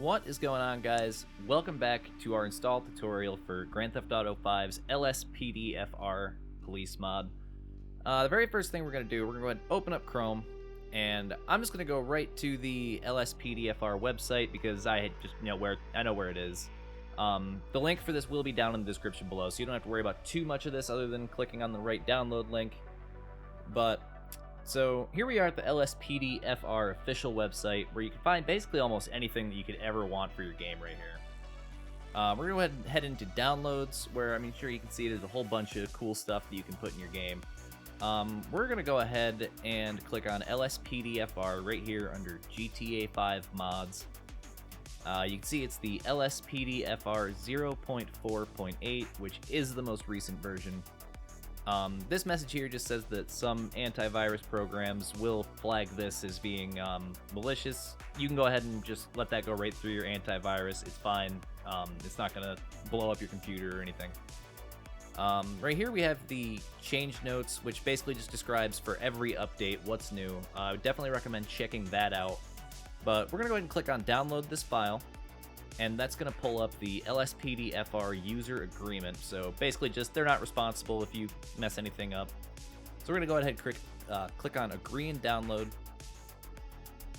What is going on, guys? Welcome back to our install tutorial for Grand Theft Auto 5's Lspdfr police mod. The very first thing we're going to do, we're going to go ahead and open up Chrome, and I'm just going to go right to the Lspdfr website because I know where it is. The link for this will be down in the description below, so you don't have to worry about too much of this other than clicking on the right download link. So here we are at the Lspdfr official website, where you can find basically almost anything that you could ever want for your game right here. We're going to go ahead and head into downloads, where sure you can see there's a whole bunch of cool stuff that you can put in your game. We're going to go ahead and click on Lspdfr right here under GTA 5 mods. You can see it's the Lspdfr 0.4.8, which is the most recent version. This message here just says that some antivirus programs will flag this as being malicious. You can go ahead and just let that go right through your antivirus. It's fine. It's not going to blow up your computer or anything. Right here we have the change notes, which basically just describes for every update what's new. I would definitely recommend checking that out. But we're going to go ahead and click on download this file. And that's going to pull up the Lspdfr user agreement. So basically just they're not responsible if you mess anything up. So we're going to go ahead and click on agree and download.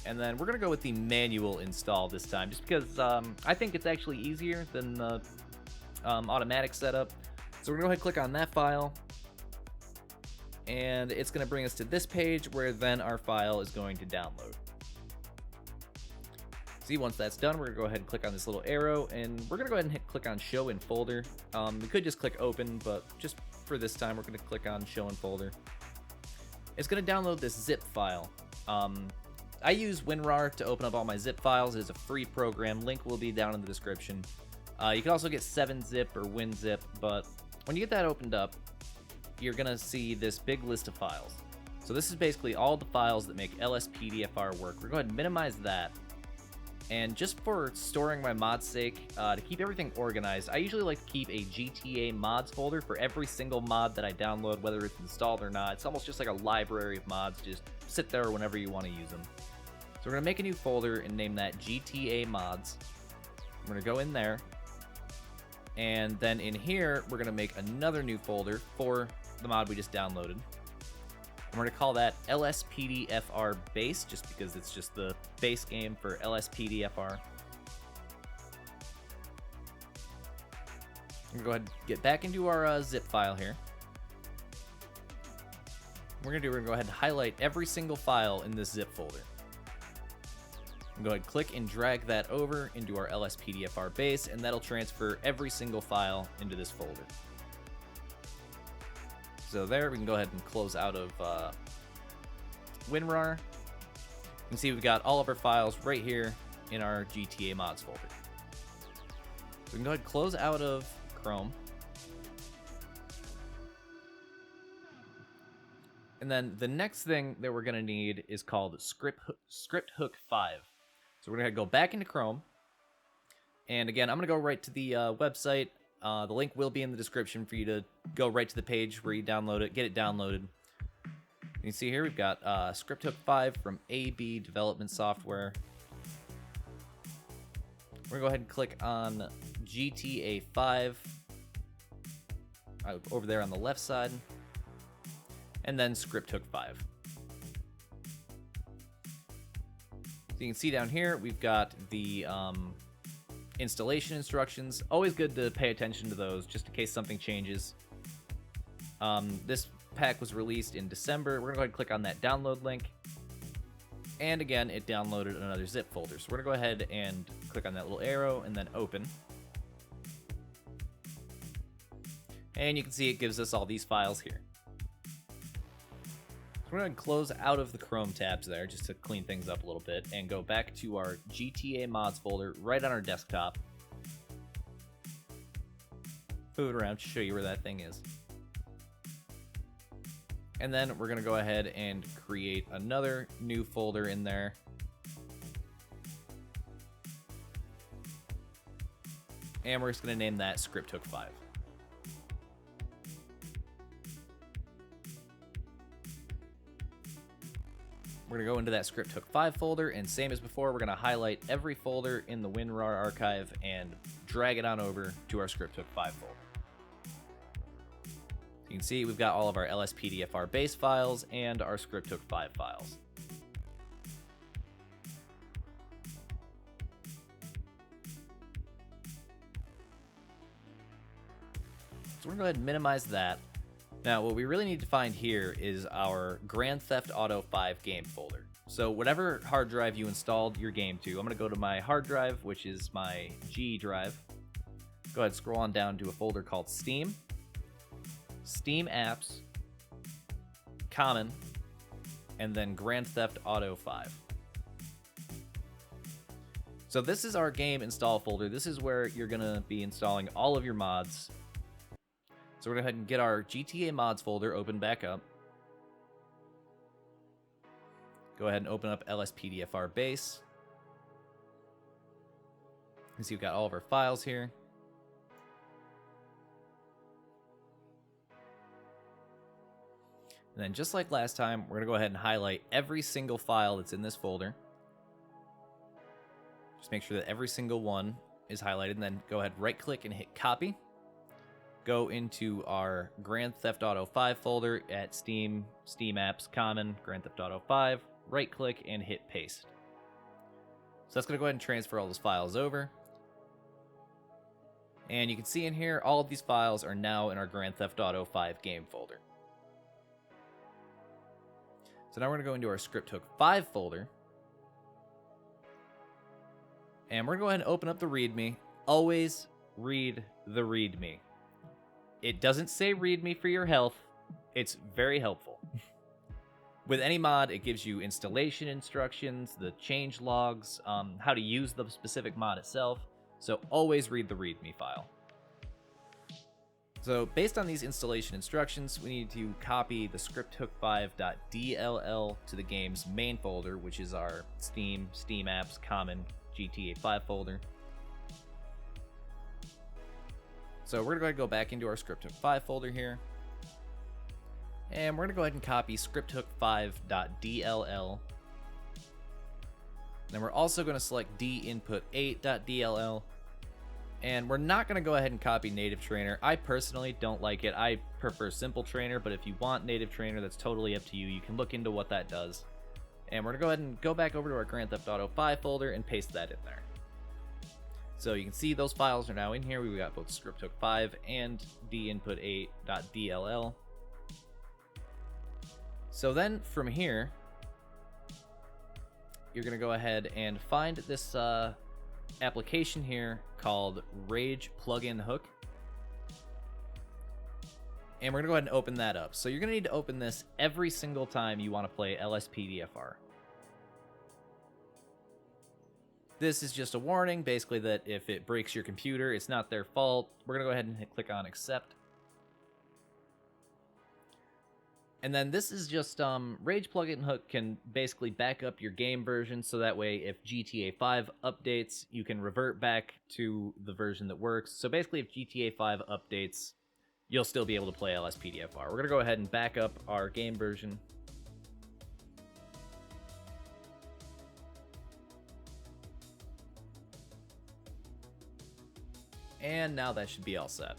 And then we're going to go with the manual install this time, just because I think it's actually easier than the automatic setup. So we're going to go ahead and click on that file. And it's going to bring us to this page where then our file is going to download. See, once that's done, we're going to go ahead and click on this little arrow, and we're going to go ahead and click on Show in Folder. We could just click Open, but just for this time, we're going to click on Show in Folder. It's going to download this zip file. I use WinRAR to open up all my zip files. It is a free program. Link will be down in the description. You can also get 7-zip or WinZip, but when you get that opened up, you're going to see this big list of files. So this is basically all the files that make Lspdfr work. We're going to go ahead and minimize that. And just for storing my mod's sake, to keep everything organized, I usually like to keep a GTA mods folder for every single mod that I download, whether it's installed or not. It's almost just like a library of mods, just sit there whenever you want to use them. So we're going to make a new folder and name that GTA mods. I'm going to go in there. And then in here, we're going to make another new folder for the mod we just downloaded. We're going to call that Lspdfr base, just because it's just the base game for Lspdfr. I'm going to go ahead and get back into our zip file here. We're going to go ahead and highlight every single file in this zip folder. Go ahead and click and drag that over into our Lspdfr base, and that'll transfer every single file into this folder. So there, we can go ahead and close out of WinRAR. You can see we've got all of our files right here in our GTA mods folder. So we can go ahead and close out of Chrome. And then the next thing that we're going to need is called Scripthook 5. So we're going to go back into Chrome. And again, I'm going to go right to the website. The link will be in the description for you to go right to the page where you download it, get it downloaded. You can see here we've got Scripthook 5 from AB Development Software. We're going to go ahead and click on GTA 5 over there on the left side, and then Scripthook 5. So you can see down here we've got the installation instructions. Always good to pay attention to those just in case something changes. This pack was released in December. We're going to go ahead and click on that download link. And again, it downloaded another zip folder. So we're going to go ahead and click on that little arrow and then open. And you can see it gives us all these files here. So we're going to close out of the Chrome tabs there just to clean things up a little bit and go back to our GTA mods folder right on our desktop. Move it around to show you where that thing is. And then we're going to go ahead and create another new folder in there. And we're just going to name that Scripthook 5. We're We're going to go into that script hook 5 folder, and same as before, we're going to highlight every folder in the WinRAR archive and drag it on over to our script hook 5 folder. You can see we've got all of our Lspdfr base files and our script hook 5 files. So we're going to go ahead and minimize that. Now, what we really need to find here is our Grand Theft Auto 5 game folder. So whatever hard drive you installed your game to, I'm going to go to my hard drive, which is my G drive. Go ahead and scroll on down to a folder called Steam, Steam Apps, Common, and then Grand Theft Auto 5. So this is our game install folder. This is where you're going to be installing all of your mods. So we're going to go ahead and get our GTA mods folder open back up. Go ahead and open up Lspdfr base. You can see we've got all of our files here. And then just like last time, we're going to go ahead and highlight every single file that's in this folder. Just make sure that every single one is highlighted, and then go ahead, right click and hit copy. Go into our Grand Theft Auto 5 folder at Steam, Steam Apps, Common, Grand Theft Auto 5, right click and hit paste. So that's going to go ahead and transfer all those files over. And you can see in here, all of these files are now in our Grand Theft Auto 5 game folder. So now we're going to go into our script hook 5 folder. And we're going to go ahead and open up the README. Always read the README. It doesn't say README for your health. It's very helpful. With any mod, it gives you installation instructions, the change logs, how to use the specific mod itself. So always read the README file. So based on these installation instructions, we need to copy the scripthook5.dll to the game's main folder, which is our Steam, Steam Apps, Common, GTA 5 folder. So we're going to go back into our scripthook 5 folder here. And we're going to go ahead and copy scripthook5.dll. Then we're also going to select dinput8.dll. And we're not going to go ahead and copy native trainer. I personally don't like it. I prefer simple trainer, but if you want native trainer, that's totally up to you. You can look into what that does. And we're going to go ahead and go back over to our Grand Theft Auto 5 folder and paste that in there. So you can see those files are now in here. We've got both scripthook5 and dinput8.dll. So then from here, you're going to go ahead and find this application here called Rage Plugin Hook. And we're going to go ahead and open that up. So you're going to need to open this every single time you want to play Lspdfr. This is just a warning, basically, that if it breaks your computer, it's not their fault. We're going to go ahead and click on Accept. And then this is just, Rage Plugin Hook can basically back up your game version, so that way if GTA 5 updates, you can revert back to the version that works. So basically, if GTA 5 updates, you'll still be able to play Lspdfr. We're going to go ahead and back up our game version. And now that should be all set.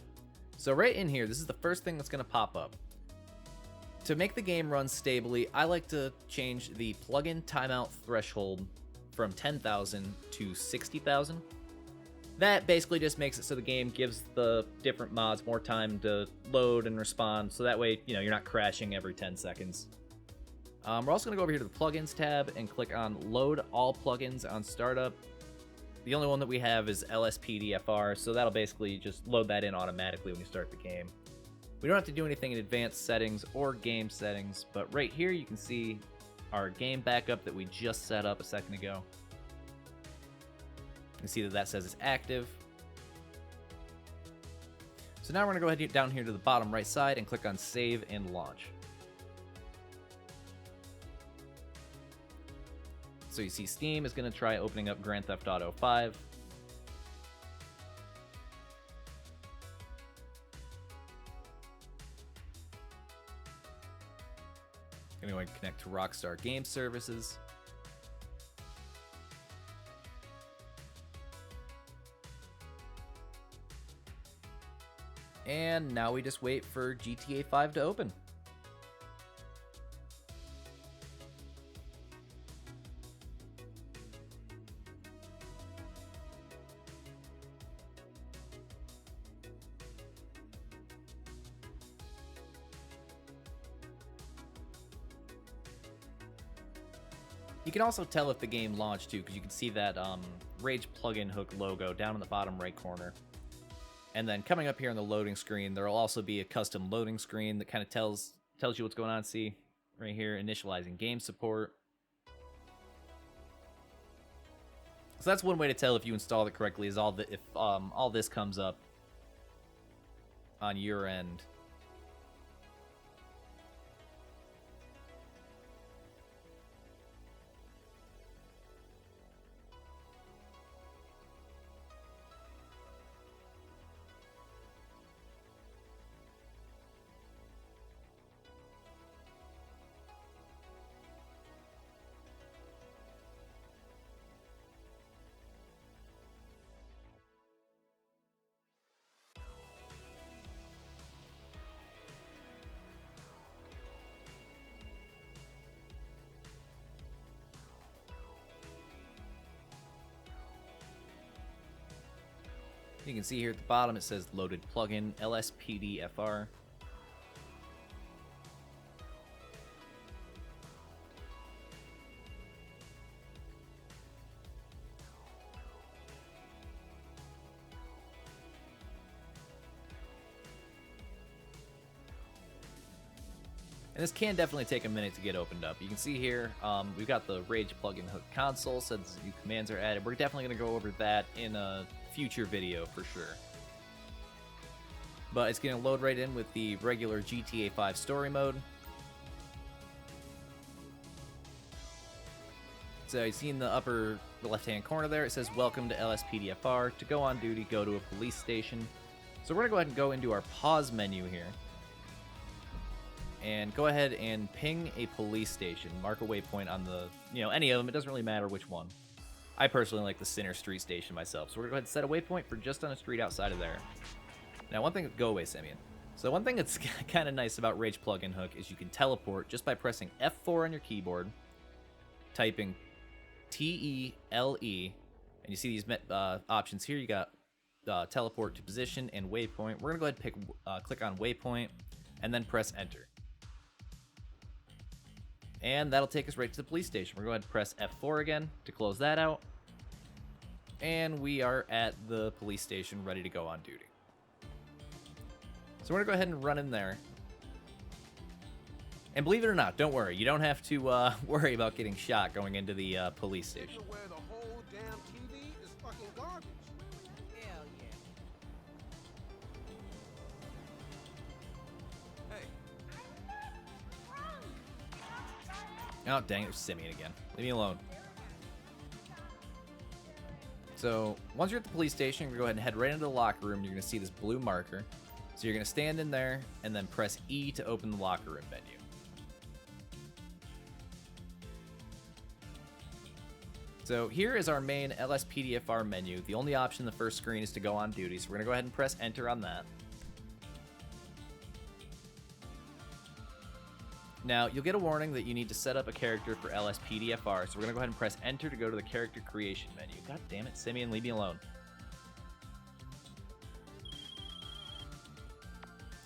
So right in here, this is the first thing that's going to pop up. To make the game run stably, I like to change the plugin timeout threshold from 10,000 to 60,000. That basically just makes it so the game gives the different mods more time to load and respond, so that way, you're not crashing every 10 seconds. We're also going to go over here to the Plugins tab and click on Load All Plugins on Startup. The only one that we have is Lspdfr, so that'll basically just load that in automatically when you start the game. We don't have to do anything in advanced settings or game settings, but right here you can see our game backup that we just set up a second ago. You can see that says it's active. So now we're going to go ahead down here to the bottom right side and click on Save and Launch. So you see Steam is going to try opening up Grand Theft Auto 5. Gonna go ahead and connect to Rockstar Game Services. And now we just wait for GTA 5 to open. You can also tell if the game launched too, because you can see that Rage plugin hook logo down in the bottom right corner. And then coming up here on the loading screen, there will also be a custom loading screen that kind of tells you what's going on. See right here, initializing game support. So that's one way to tell if you installed it correctly, is if all this comes up on your end. You can see here at the bottom it says loaded plugin Lspdfr. And this can definitely take a minute to get opened up. You can see here, we've got the Rage plugin hook console, says new commands are added. We're definitely going to go over that in a future video for sure. But it's going to load right in with the regular GTA 5 story mode. So you see in the upper left-hand corner there, it says welcome to Lspdfr. To go on duty, go to a police station. So we're going to go ahead and go into our pause menu here. And go ahead and ping a police station. Mark a waypoint on the, any of them. It doesn't really matter which one. I personally like the Center Street station myself. So we're going to go ahead and set a waypoint for just on a street outside of there. Now, one thing, go away, Simeon. So one thing that's kind of nice about Rage plugin hook is you can teleport just by pressing F4 on your keyboard, typing TELE, and you see these options here. You got teleport to position and waypoint. We're going to go ahead and click on waypoint, and then press enter. And that'll take us right to the police station. We're going to go ahead and press F4 again to close that out. And we are at the police station ready to go on duty. So we're going to go ahead and run in there. And believe it or not, don't worry. You don't have to worry about getting shot going into the police station. Where the whole damn TV is fucking garbage. Hell yeah. Hey. Oh, dang it, it's Simeon again. Leave me alone. So, once you're at the police station, you're going to go ahead and head right into the locker room. You're going to see this blue marker. So you're going to stand in there and then press E to open the locker room menu. So here is our main Lspdfr menu. The only option in the first screen is to go on duty. So we're going to go ahead and press enter on that. Now, you'll get a warning that you need to set up a character for Lspdfr, so we're going to go ahead and press enter to go to the character creation menu. God damn it, Simeon, leave me alone.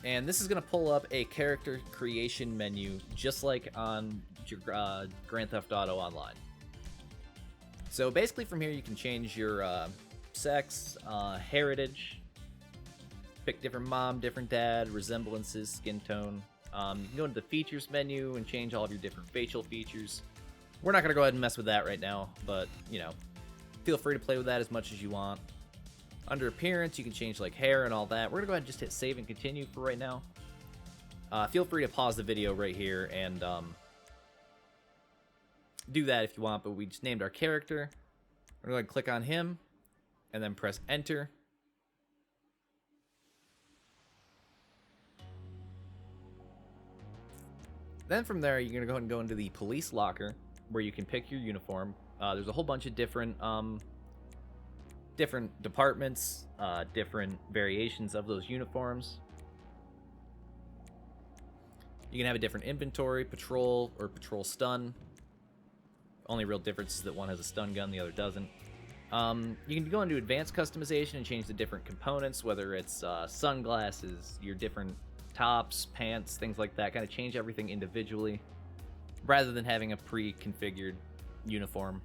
And this is going to pull up a character creation menu, just like on Grand Theft Auto Online. So basically from here you can change your sex, heritage, pick different mom, different dad, resemblances, skin tone. You can go into the features menu and change all of your different facial features. We're not going to go ahead and mess with that right now, but, feel free to play with that as much as you want. Under appearance, you can change like hair and all that. We're going to go ahead and just hit save and continue for right now. Feel free to pause the video right here and do that if you want, but we just named our character. We're going to click on him and then press enter. Then from there, you're going to go ahead and go into the police locker, where you can pick your uniform. There's a whole bunch of different departments, different variations of those uniforms. You can have a different inventory, patrol, or patrol stun. Only real difference is that one has a stun gun, the other doesn't. You can go into advanced customization and change the different components, whether it's sunglasses, your different tops, pants, things like that. Kind of change everything individually, rather than having a pre-configured uniform.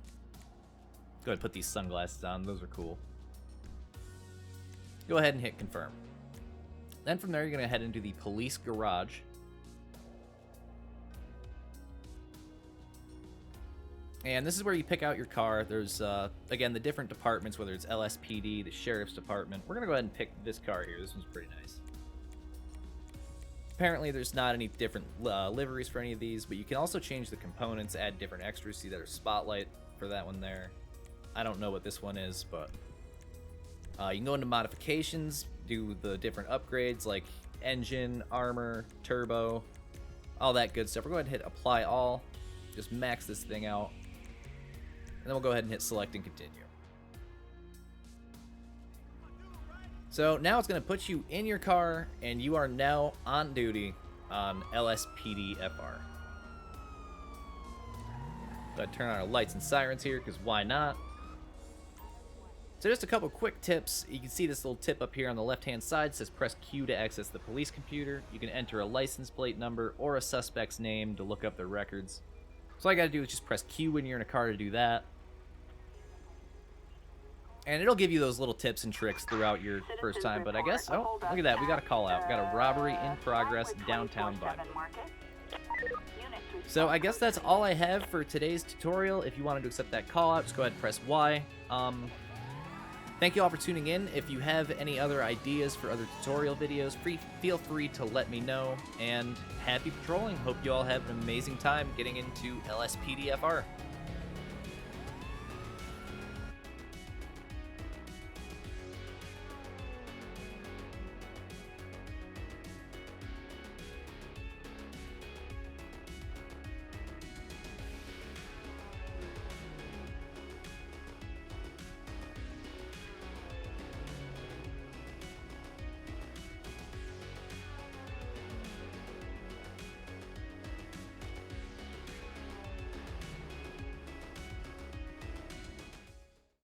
Go ahead and put these sunglasses on. Those are cool. Go ahead and hit confirm. Then from there, you're going to head into the police garage. And this is where you pick out your car. There's, again, the different departments, whether it's LSPD, the Sheriff's Department. We're going to go ahead and pick this car here. This one's pretty nice. Apparently, there's not any different liveries for any of these, but you can also change the components, add different extras. See, there's spotlight for that one there. I don't know what this one is, but you can go into modifications, do the different upgrades like engine, armor, turbo, all that good stuff. We're going to hit apply all, just max this thing out. And then we'll go ahead and hit select and continue. So now it's going to put you in your car, and you are now on duty on Lspdfr. Go ahead and turn on our lights and sirens here, because why not? So just a couple quick tips. You can see this little tip up here on the left-hand side. It says press Q to access the police computer. You can enter a license plate number or a suspect's name to look up their records. So all you got to do is just press Q when you're in a car to do that. And it'll give you those little tips and tricks throughout your first time. But I guess, oh, look at that. We got a call out. We got a robbery in progress downtown Bible. So I guess that's all I have for today's tutorial. If you wanted to accept that call out, just go ahead and press Y. Thank you all for tuning in. If you have any other ideas for other tutorial videos, feel free to let me know. And happy patrolling. Hope you all have an amazing time getting into Lspdfr.